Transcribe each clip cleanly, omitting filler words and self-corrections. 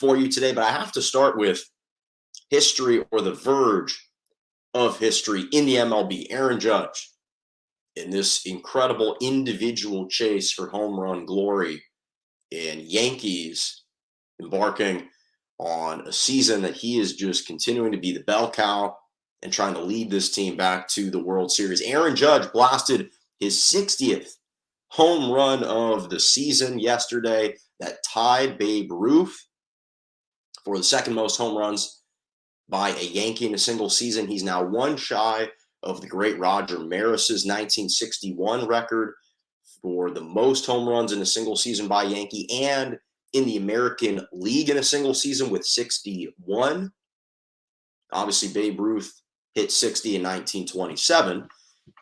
for you today, but I have to start with history or the verge of history in the MLB. Aaron Judge in this incredible individual chase for home run glory, and Yankees embarking on a season that he is just continuing to be the bell cow and trying to lead this team back to the World Series. Aaron Judge blasted his 60th home run of the season yesterday that tied Babe Ruth for the second most home runs by a Yankee in a single season. He's now one shy of the great Roger Maris's 1961 record for the most home runs in a single season by a Yankee, and in the American League in a single season with 61. Obviously, Babe Ruth hit 60 in 1927.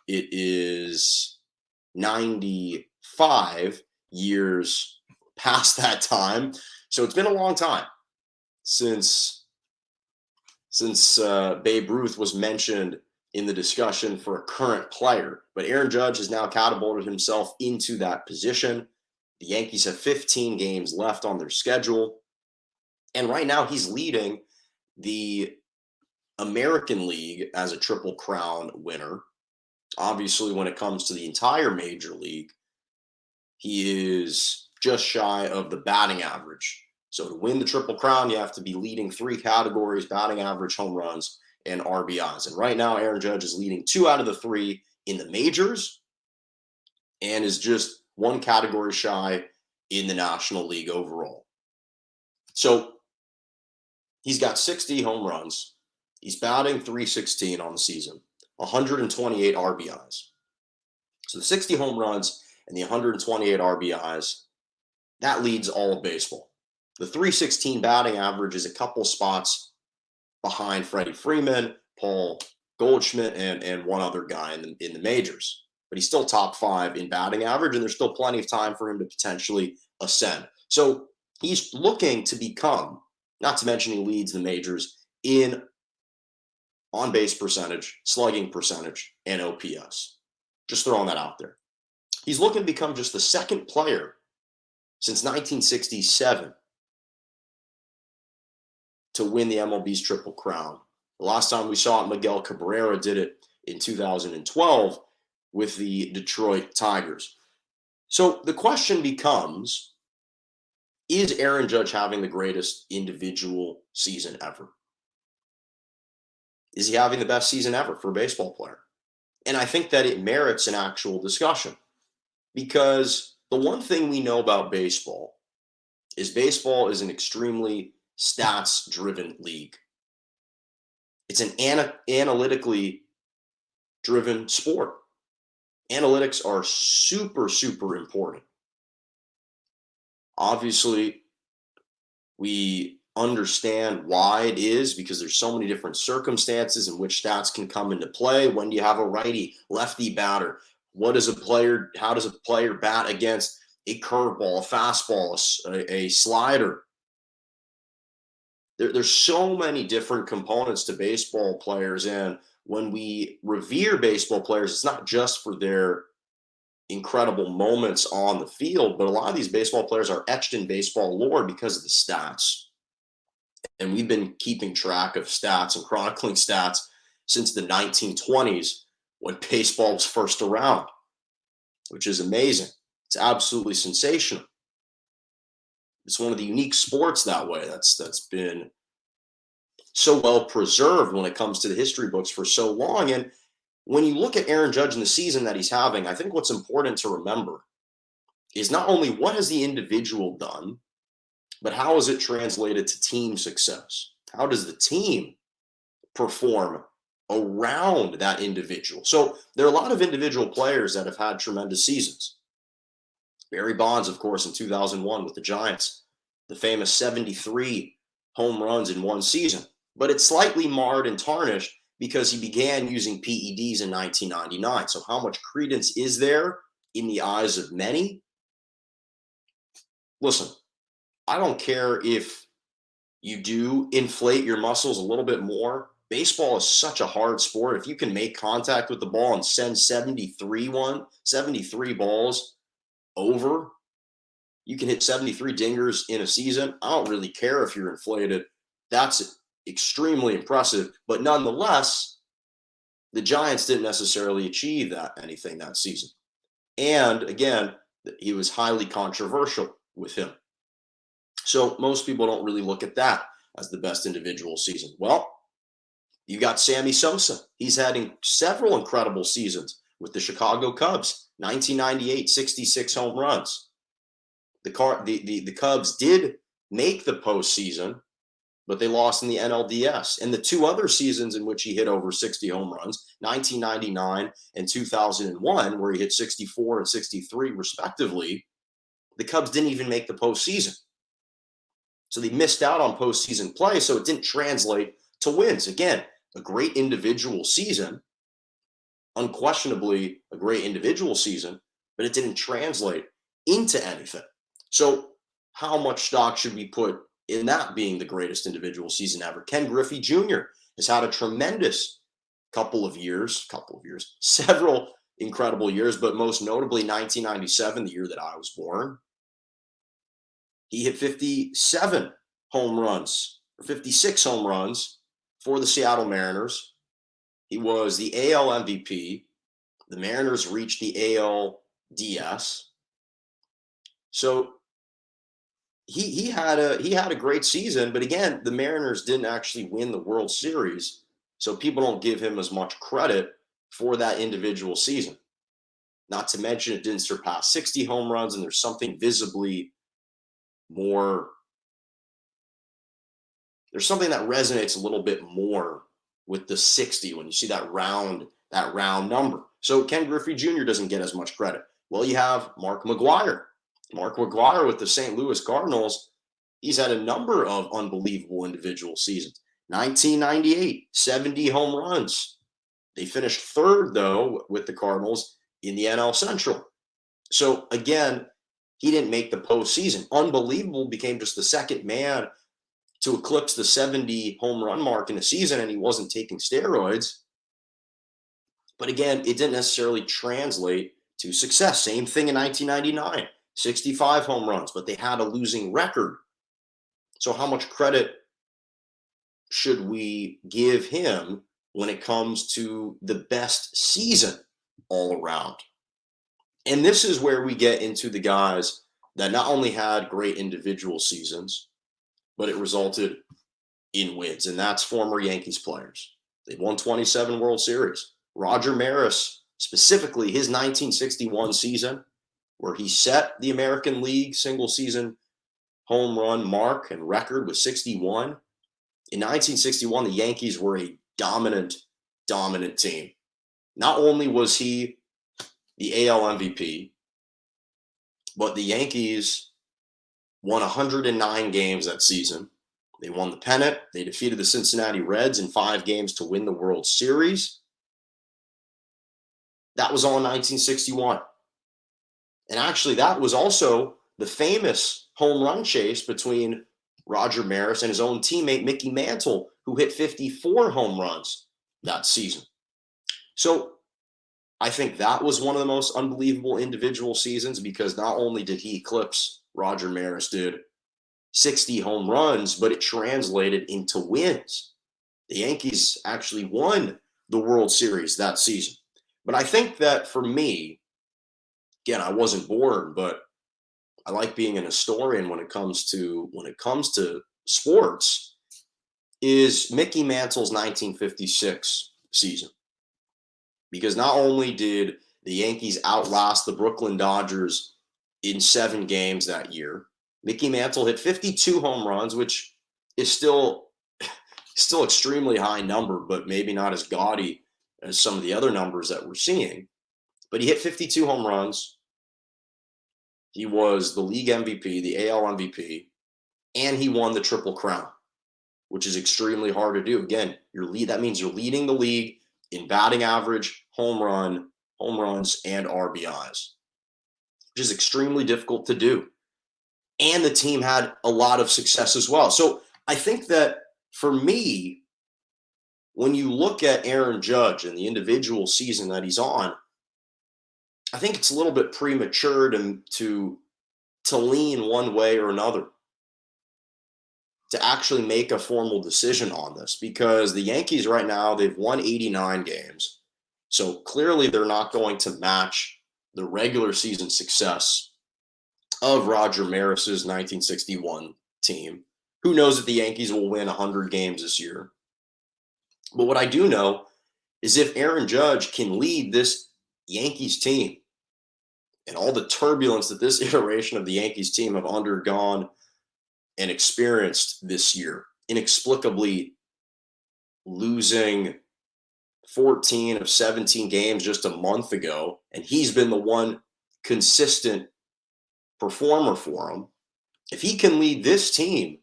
It is 95 years past that time. So it's been a long time since Babe Ruth was mentioned in the discussion for a current player. But Aaron Judge has now catapulted himself into that position. The Yankees have 15 games left on their schedule. And right now he's leading the American League as a Triple Crown winner. Obviously, when it comes to the entire Major League, he is just shy of the batting average. So to win the Triple Crown, you have to be leading three categories: batting average, home runs, and RBIs. And right now, Aaron Judge is leading 2 out of the 3 in the majors and is just one category shy in the National League overall. So he's got 60 home runs. He's batting .316 on the season, 128 RBIs. So the 60 home runs and the 128 RBIs, that leads all of baseball. The .316 batting average is a couple spots behind Freddie Freeman, Paul Goldschmidt, and one other guy in the majors. But he's still top 5 in batting average, and there's still plenty of time for him to potentially ascend. So he's looking to become, not to mention he leads the majors in on-base percentage, slugging percentage, and OPS. Just throwing that out there. He's looking to become just the second player since 1967 to win the MLB's Triple Crown. The last time we saw it, Miguel Cabrera did it in 2012 with the Detroit Tigers. So the question becomes, is Aaron Judge having the greatest individual season ever? Is he having the best season ever for a baseball player? And I think that it merits an actual discussion, because the one thing we know about baseball is an extremely stats-driven league. It's an analytically driven sport. Analytics are super, super important. Obviously, we understand why it is, because there's so many different circumstances in which stats can come into play. When do you have a righty, lefty batter? How does a player bat against a curveball, a fastball, a slider? There's so many different components to baseball players, and when we revere baseball players, it's not just for their incredible moments on the field, but a lot of these baseball players are etched in baseball lore because of the stats. And we've been keeping track of stats and chronicling stats since the 1920s, when baseball was first around, which is amazing. It's absolutely sensational. It's one of the unique sports that way that's been so well preserved when it comes to the history books for so long. And when you look at Aaron Judge in the season that he's having, I think what's important to remember is not only what has the individual done, but how is it translated to team success? How does the team perform around that individual? So there are a lot of individual players that have had tremendous seasons. Barry Bonds, of course, in 2001 with the Giants, the famous 73 home runs in one season. But it's slightly marred and tarnished because he began using PEDs in 1999. So how much credence is there in the eyes of many? Listen, I don't care if you do inflate your muscles a little bit more. Baseball is such a hard sport. If you can make contact with the ball and send 73 balls over, You can hit 73 dingers in a season. I don't really care if you're inflated. That's extremely impressive. But nonetheless, the Giants didn't necessarily achieve anything that season. And again, he was highly controversial with him. So most people don't really look at that as the best individual season. Well, you got Sammy Sosa. He's had several incredible seasons with the Chicago Cubs. 1998, 66 home runs. The Cubs did make the postseason, but they lost in the NLDS. And the two other seasons in which he hit over 60 home runs, 1999 and 2001, where he hit 64 and 63 respectively, the Cubs didn't even make the postseason. So they missed out on postseason play, so it didn't translate to wins. Again, a great individual season, unquestionably a great individual season, but it didn't translate into anything. So how much stock should we put in that being the greatest individual season ever? Ken Griffey Jr. has had a tremendous several incredible years, but most notably 1997, the year that I was born. He hit 57 home runs, or 56 home runs for the Seattle Mariners. He was the AL MVP. The Mariners reached the ALDS. So he had a great season, but again, the Mariners didn't actually win the World Series, so people don't give him as much credit for that individual season. Not to mention it didn't surpass 60 home runs, and there's something visibly more. There's something that resonates a little bit more with the 60 when you see that round number. So Ken Griffey Jr. doesn't get as much credit. Well, you have Mark McGwire. Mark McGwire with the St. Louis Cardinals, he's had a number of unbelievable individual seasons. 1998, 70 home runs. They finished third, though, with the Cardinals in the NL Central. So, again, he didn't make the postseason. Unbelievable, became just the second man to eclipse the 70 home run mark in a season, and he wasn't taking steroids. But again, it didn't necessarily translate to success. Same thing in 1999. 65 home runs, but they had a losing record. So how much credit should we give him when it comes to the best season all around? And this is where we get into the guys that not only had great individual seasons, but it resulted in wins. And that's former Yankees players. They've won 27 World Series. Roger Maris, specifically his 1961 season, where he set the American League single season home run mark and record with 61. In 1961, the Yankees were a dominant team. Not only was he the AL MVP, but the Yankees won 109 games that season. They won the pennant. They defeated the Cincinnati Reds in 5 games to win the World Series. That was all in 1961. And actually, that was also the famous home run chase between Roger Maris and his own teammate, Mickey Mantle, who hit 54 home runs that season. So I think that was one of the most unbelievable individual seasons, because not only did he eclipse Roger Maris, did 60 home runs, but it translated into wins. The Yankees actually won the World Series that season. But I think that for me, again, I wasn't born, but I like being an historian when it comes to sports, is Mickey Mantle's 1956 season. Because not only did the Yankees outlast the Brooklyn Dodgers in 7 games that year, Mickey Mantle hit 52 home runs, which is still extremely high number, but maybe not as gaudy as some of the other numbers that we're seeing. But he hit 52 home runs. He was the league MVP, the AL MVP, and he won the Triple Crown, which is extremely hard to do. Again, that means you're leading the league in batting average, home runs, and RBIs, which is extremely difficult to do. And the team had a lot of success as well. So I think that for me, when you look at Aaron Judge and the individual season that he's on, I think it's a little bit premature to to lean one way or another, to actually make a formal decision on this, because the Yankees right now, they've won 89 games. So clearly they're not going to match the regular season success of Roger Maris's 1961 team. Who knows if the Yankees will win 100 games this year? But what I do know is if Aaron Judge can lead this Yankees team and all the turbulence that this iteration of the Yankees team have undergone and experienced this year, inexplicably losing 14 of 17 games just a month ago, and he's been the one consistent performer for him. If he can lead this team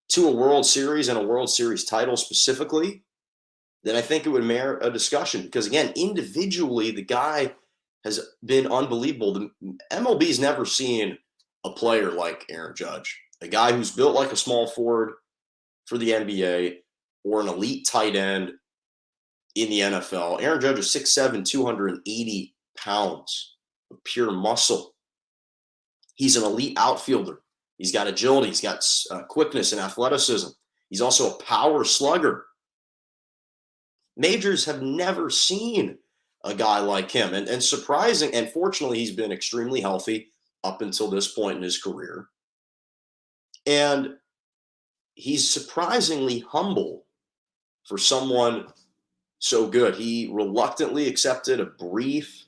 to a World Series and a World Series title specifically, then I think it would merit a discussion, because again, individually, the guy has been unbelievable. The MLB's never seen a player like Aaron Judge, a guy who's built like a small forward for the NBA or an elite tight end in the NFL. Aaron Judge is 6'7", 280 pounds of pure muscle. He's an elite outfielder. He's got agility. He's got quickness and athleticism. He's also a power slugger. Majors have never seen a guy like him. And surprising, and fortunately, he's been extremely healthy up until this point in his career. And he's surprisingly humble for someone so good. He reluctantly accepted a brief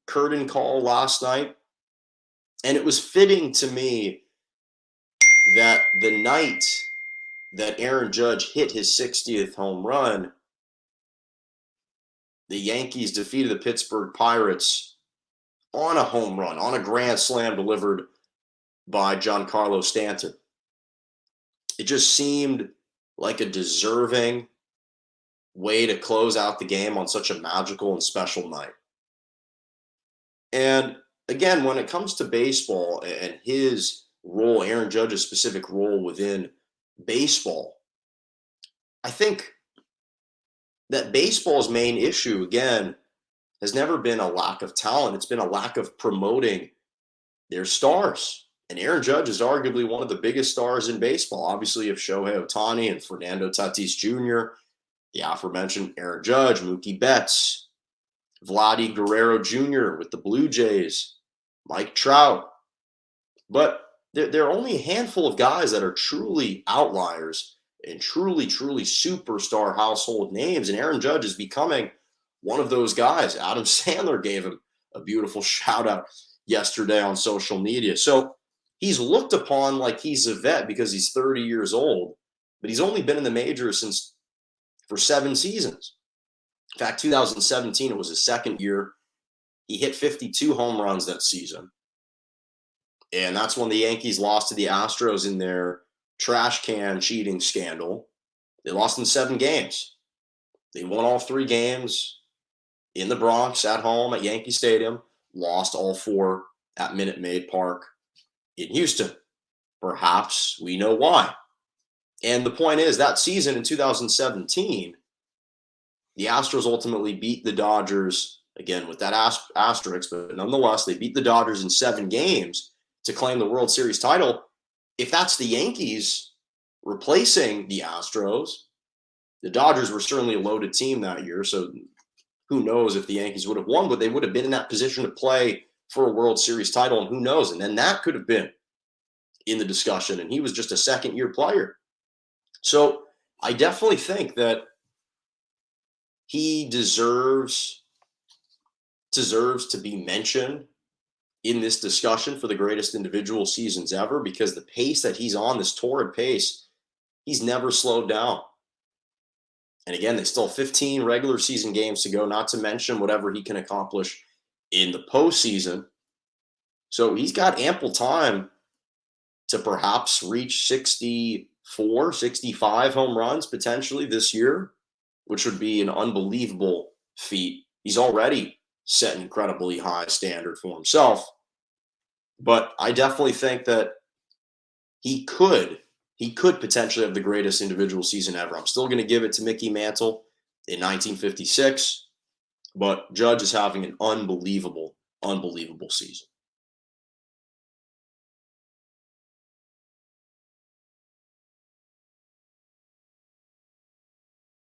curtain call last night. And it was fitting to me that the night that Aaron Judge hit his 60th home run, the Yankees defeated the Pittsburgh Pirates on a home run, on a grand slam delivered by Giancarlo Stanton. It just seemed like a deserving way to close out the game on such a magical and special night. And again, when it comes to baseball and his role, Aaron Judge's specific role within baseball, I think that baseball's main issue, again, has never been a lack of talent. It's been a lack of promoting their stars. And Aaron Judge is arguably one of the biggest stars in baseball. Obviously, of Shohei Ohtani and Fernando Tatis Jr., the aforementioned Aaron Judge, Mookie Betts, Vladdy Guerrero Jr. with the Blue Jays, Mike Trout. But there are only a handful of guys that are truly outliers and truly superstar household names. And Aaron Judge is becoming one of those guys. Adam Sandler gave him a beautiful shout out yesterday on social media. So he's looked upon like he's a vet because he's 30 years old, but he's only been in the majors for 7 seasons. In fact, 2017, it was his second year. He hit 52 home runs that season. And that's when the Yankees lost to the Astros in their trash can cheating scandal. They lost in 7 games. They won all 3 games in the Bronx at home at Yankee Stadium, lost all 4 at Minute Maid Park in Houston. Perhaps we know why. And the point is, that season in 2017, the Astros ultimately beat the Dodgers, again with that asterisk, but nonetheless, they beat the Dodgers in 7 games to claim the World Series title. If that's the Yankees replacing the Astros, the Dodgers were certainly a loaded team that year, so who knows if the Yankees would have won, but they would have been in that position to play for a World Series title, and who knows? And then that could have been in the discussion, and he was just a second-year player. So I definitely think that he deserves to be mentioned in this discussion for the greatest individual seasons ever, because the pace that he's on, this torrid pace, he's never slowed down. And again, they still have 15 regular season games to go, not to mention whatever he can accomplish in the postseason. So he's got ample time to perhaps reach 64, 65 home runs potentially this year, which would be an unbelievable feat. He's already set an incredibly high standard for himself. But I definitely think that he could potentially have the greatest individual season ever. I'm still going to give it to Mickey Mantle in 1956, but Judge is having an unbelievable season.